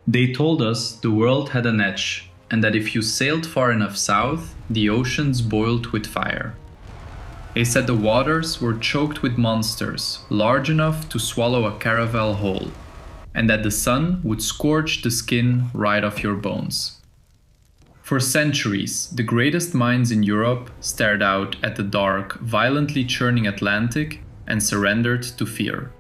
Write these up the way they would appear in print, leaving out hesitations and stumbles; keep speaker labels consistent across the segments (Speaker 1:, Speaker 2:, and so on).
Speaker 1: They told us the world had an edge, and that if you sailed far enough south, the oceans boiled with fire. They said the waters were choked with monsters, large enough to swallow a caravel whole, and that the sun would scorch the skin right off your bones. For centuries, the greatest minds in Europe stared out at the dark, violently churning Atlantic and surrendered to fear.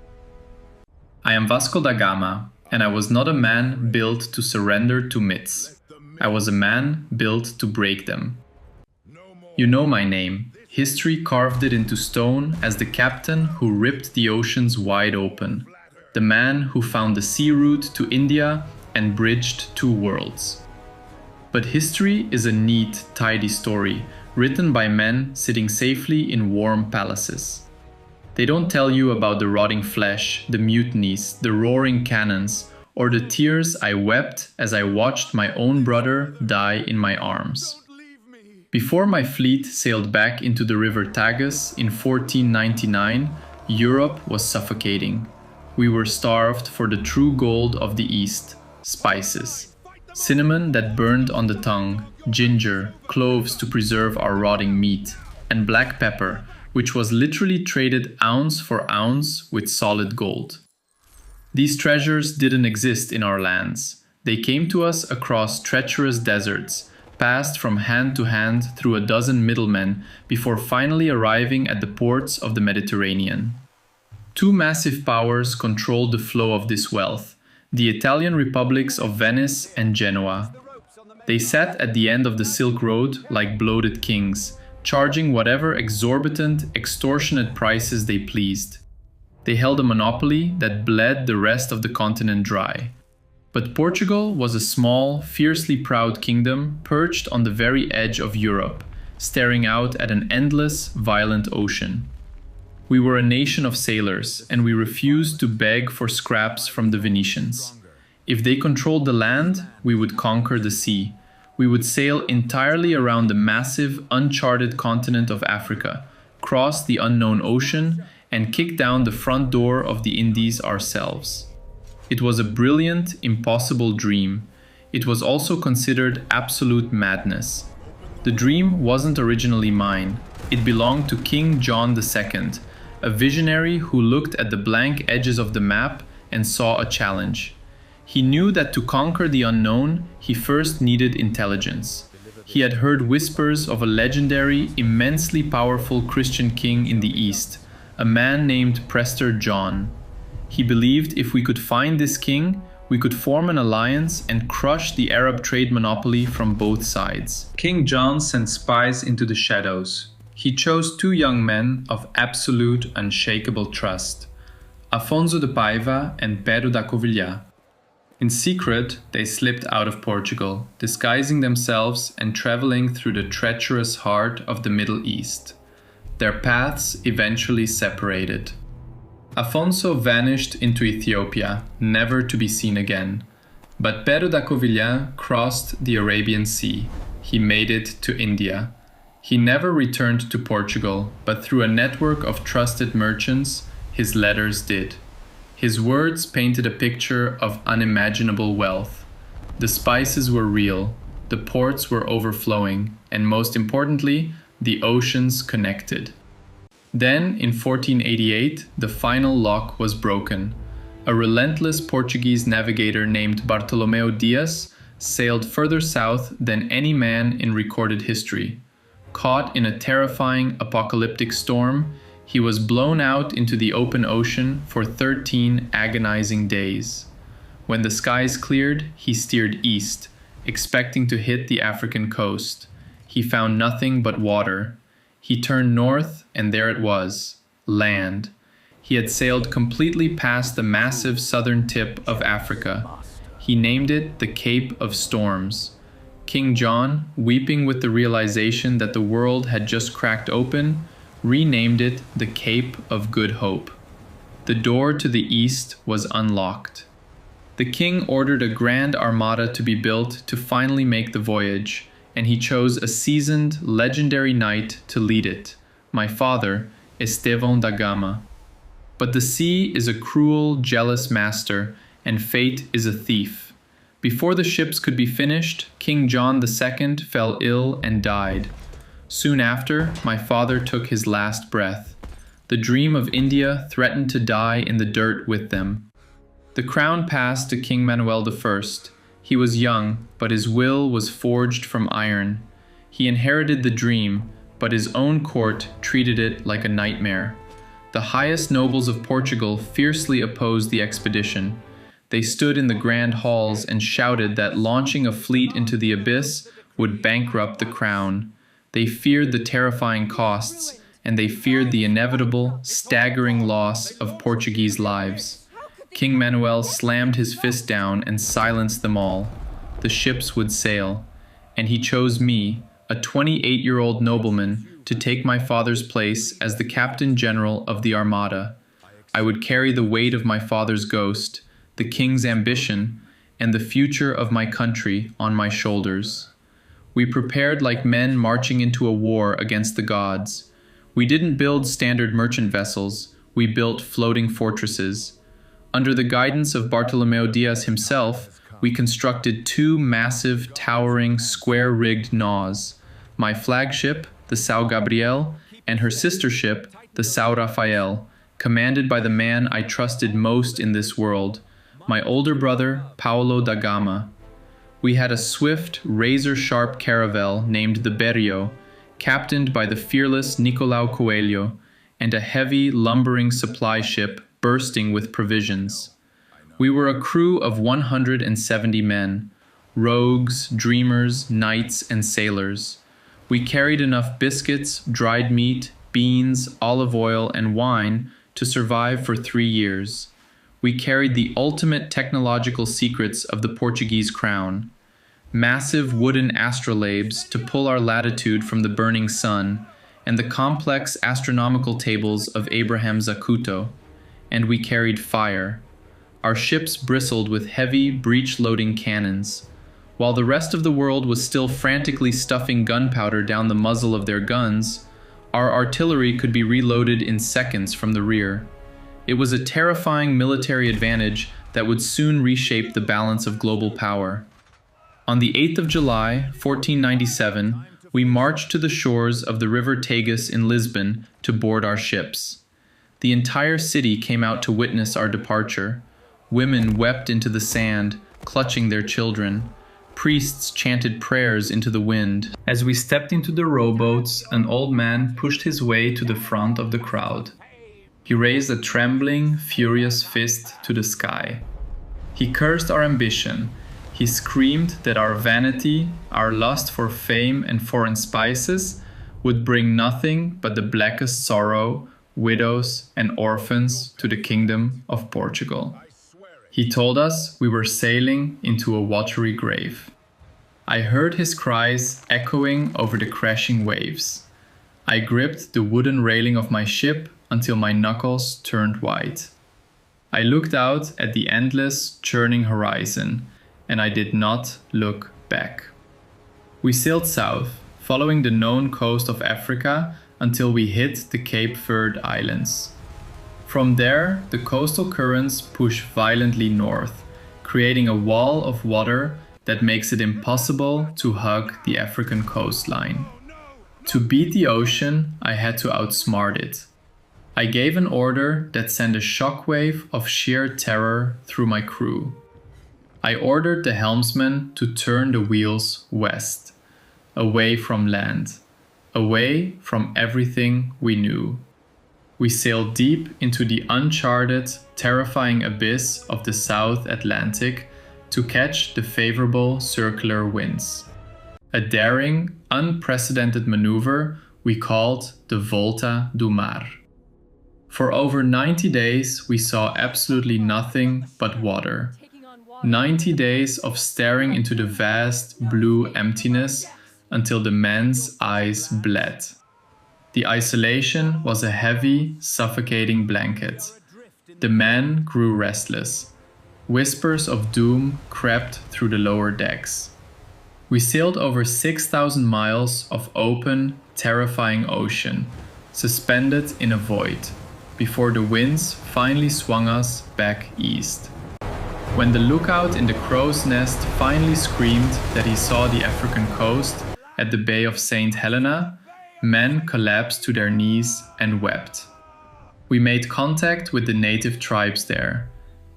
Speaker 1: I am Vasco da Gama, and I was not a man built to surrender to myths. I was a man built to break them. You know my name. History carved it into stone as the captain who ripped the oceans wide open, the man who found the sea route to India and bridged two worlds. But history is a neat, tidy story written by men sitting safely in warm palaces. They don't tell you about the rotting flesh, the mutinies, the roaring cannons, or the tears I wept as I watched my own brother die in my arms. Before my fleet sailed back into the river Tagus in 1499, Europe was suffocating. We were starved for the true gold of the East, spices. Cinnamon that burned on the tongue, ginger, cloves to preserve our rotting meat, and black pepper, which was literally traded ounce for ounce with solid gold. These treasures didn't exist in our lands. They came to us across treacherous deserts, passed from hand to hand through a dozen middlemen before finally arriving at the ports of the Mediterranean. Two massive powers controlled the flow of this wealth, the Italian republics of Venice and Genoa. They sat at the end of the Silk Road like bloated kings, charging whatever exorbitant, extortionate prices they pleased. They held a monopoly that bled the rest of the continent dry. But Portugal was a small, fiercely proud kingdom perched on the very edge of Europe, staring out at an endless, violent ocean. We were a nation of sailors, and we refused to beg for scraps from the Venetians. If they controlled the land, we would conquer the sea. We would sail entirely around the massive, uncharted continent of Africa, cross the unknown ocean, and kick down the front door of the Indies ourselves. It was a brilliant, impossible dream. It was also considered absolute madness. The dream wasn't originally mine. It belonged to King John II, a visionary who looked at the blank edges of the map and saw a challenge. He knew that to conquer the unknown, he first needed intelligence. He had heard whispers of a legendary, immensely powerful Christian king in the East, a man named Prester John. He believed if we could find this king, we could form an alliance and crush the Arab trade monopoly from both sides. King John sent spies into the shadows. He chose two young men of absolute, unshakable trust, Afonso de Paiva and Pero da Covilhã. In secret, they slipped out of Portugal, disguising themselves and traveling through the treacherous heart of the Middle East. Their paths eventually separated. Afonso vanished into Ethiopia, never to be seen again. But Pero da Covilhã crossed the Arabian Sea. He made it to India. He never returned to Portugal, but through a network of trusted merchants, his letters did. His words painted a picture of unimaginable wealth. The spices were real, the ports were overflowing, and most importantly, the oceans connected. Then, in 1488, the final lock was broken. A relentless Portuguese navigator named Bartolomeu Dias sailed further south than any man in recorded history. Caught in a terrifying apocalyptic storm, he was blown out into the open ocean for 13 agonizing days. When the skies cleared, he steered east, expecting to hit the African coast. He found nothing but water. He turned north, and there it was, land. He had sailed completely past the massive southern tip of Africa. He named it the Cape of Storms. King John, weeping with the realization that the world had just cracked open, renamed it the Cape of Good Hope. The door to the east was unlocked. The king ordered a grand armada to be built to finally make the voyage, and he chose a seasoned, legendary knight to lead it, my father, Estevão da Gama. But the sea is a cruel, jealous master, and fate is a thief. Before the ships could be finished, King John II fell ill and died. Soon after, my father took his last breath. The dream of India threatened to die in the dirt with them. The crown passed to King Manuel I. He was young, but his will was forged from iron. He inherited the dream, but his own court treated it like a nightmare. The highest nobles of Portugal fiercely opposed the expedition. They stood in the grand halls and shouted that launching a fleet into the abyss would bankrupt the crown. They feared the terrifying costs, and they feared the inevitable, staggering loss of Portuguese lives. King Manuel slammed his fist down and silenced them all. The ships would sail, and he chose me, a 28-year-old nobleman, to take my father's place as the Captain General of the Armada. I would carry the weight of my father's ghost, the king's ambition, and the future of my country on my shoulders. We prepared like men marching into a war against the gods. We didn't build standard merchant vessels, we built floating fortresses. Under the guidance of Bartolomeu Diaz himself, we constructed two massive, towering, square-rigged naws. My flagship, the São Gabriel, and her sister ship, the São Rafael, commanded by the man I trusted most in this world, my older brother, Paulo da Gama. We had a swift, razor-sharp caravel named the Berrio, captained by the fearless Nicolau Coelho, and a heavy, lumbering supply ship bursting with provisions. We were a crew of 170 men, rogues, dreamers, knights, and sailors. We carried enough biscuits, dried meat, beans, olive oil, and wine to survive for 3 years. We carried the ultimate technological secrets of the Portuguese crown. Massive wooden astrolabes to pull our latitude from the burning sun, and the complex astronomical tables of Abraham Zacuto. And we carried fire. Our ships bristled with heavy, breech-loading cannons. While the rest of the world was still frantically stuffing gunpowder down the muzzle of their guns, our artillery could be reloaded in seconds from the rear. It was a terrifying military advantage that would soon reshape the balance of global power. On the 8th of July, 1497, we marched to the shores of the river Tagus in Lisbon to board our ships. The entire city came out to witness our departure. Women wept into the sand, clutching their children. Priests chanted prayers into the wind. As we stepped into the rowboats, an old man pushed his way to the front of the crowd. He raised a trembling, furious fist to the sky. He cursed our ambition. He screamed that our vanity, our lust for fame and foreign spices, would bring nothing but the blackest sorrow, widows, and orphans to the kingdom of Portugal. He told us we were sailing into a watery grave. I heard his cries echoing over the crashing waves. I gripped the wooden railing of my ship until my knuckles turned white. I looked out at the endless, churning horizon, and I did not look back. We sailed south, following the known coast of Africa until we hit the Cape Verde Islands. From there, the coastal currents push violently north, creating a wall of water that makes it impossible to hug the African coastline. To beat the ocean, I had to outsmart it. I gave an order that sent a shockwave of sheer terror through my crew. I ordered the helmsman to turn the wheels west, away from land, away from everything we knew. We sailed deep into the uncharted, terrifying abyss of the South Atlantic to catch the favorable circular winds. A daring, unprecedented maneuver we called the Volta do Mar. For over 90 days, we saw absolutely nothing but water. 90 days of staring into the vast blue emptiness until the men's eyes bled. The isolation was a heavy, suffocating blanket. The men grew restless. Whispers of doom crept through the lower decks. We sailed over 6,000 miles of open, terrifying ocean, suspended in a void, before the winds finally swung us back east. When the lookout in the crow's nest finally screamed that he saw the African coast at the Bay of St. Helena, men collapsed to their knees and wept. We made contact with the native tribes there.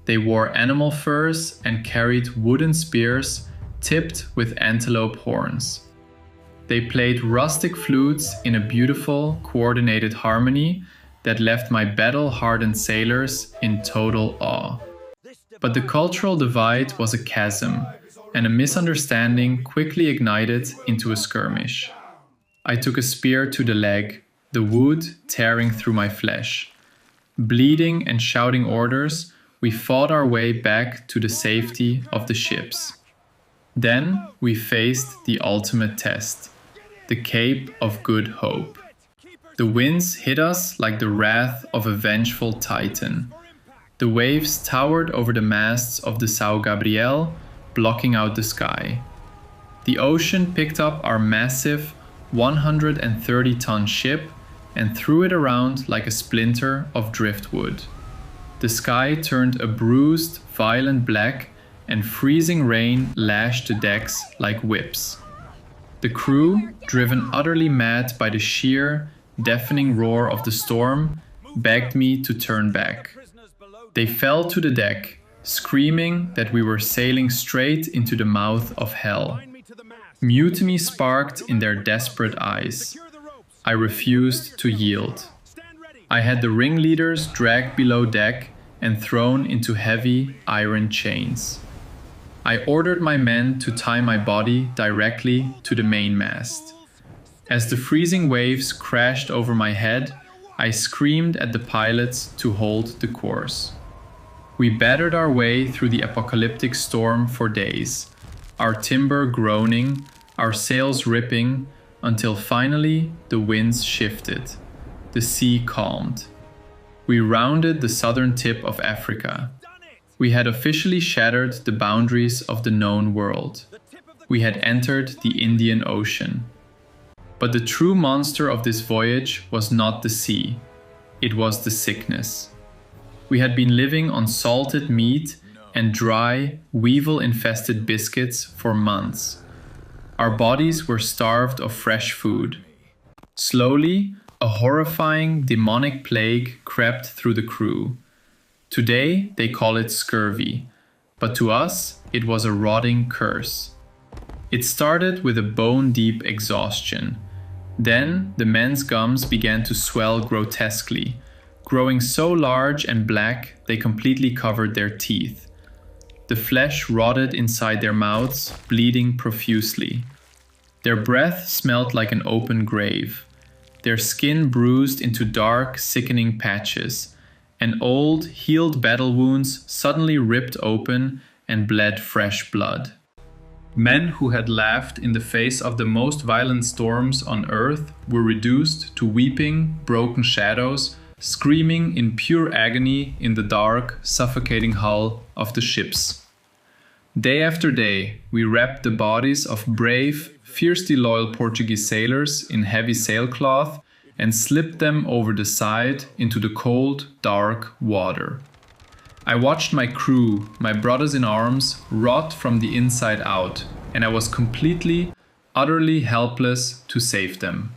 Speaker 1: They wore animal furs and carried wooden spears tipped with antelope horns. They played rustic flutes in a beautiful, coordinated harmony that left my battle-hardened sailors in total awe. But the cultural divide was a chasm, and a misunderstanding quickly ignited into a skirmish. I took a spear to the leg, the wood tearing through my flesh. Bleeding and shouting orders, we fought our way back to the safety of the ships. Then we faced the ultimate test, the Cape of Good Hope. The winds hit us like the wrath of a vengeful titan. The waves towered over the masts of the São Gabriel, blocking out the sky. The ocean picked up our massive 130-ton ship and threw it around like a splinter of driftwood. The sky turned a bruised, violent black, and freezing rain lashed the decks like whips. The crew, driven utterly mad by the sheer, deafening roar of the storm, begged me to turn back. They fell to the deck, screaming that we were sailing straight into the mouth of hell. Mutiny sparked in their desperate eyes. I refused to yield. I had the ringleaders dragged below deck and thrown into heavy iron chains. I ordered my men to tie my body directly to the mainmast. As the freezing waves crashed over my head, I screamed at the pilots to hold the course. We battered our way through the apocalyptic storm for days, our timber groaning, our sails ripping, until finally the winds shifted. The sea calmed. We rounded the southern tip of Africa. We had officially shattered the boundaries of the known world. We had entered the Indian Ocean. But the true monster of this voyage was not the sea. It was the sickness. We had been living on salted meat and dry, weevil-infested biscuits for months. Our bodies were starved of fresh food. Slowly, a horrifying, demonic plague crept through the crew. Today, they call it scurvy, but to us, it was a rotting curse. It started with a bone-deep exhaustion. Then, the men's gums began to swell grotesquely, growing so large and black they completely covered their teeth. The flesh rotted inside their mouths, bleeding profusely. Their breath smelled like an open grave. Their skin bruised into dark, sickening patches, and old, healed battle wounds suddenly ripped open and bled fresh blood. Men who had laughed in the face of the most violent storms on earth were reduced to weeping, broken shadows, screaming in pure agony in the dark, suffocating hull of the ships. Day after day, we wrapped the bodies of brave, fiercely loyal Portuguese sailors in heavy sailcloth and slipped them over the side into the cold, dark water. I watched my crew, my brothers in arms, rot from the inside out, and I was completely, utterly helpless to save them.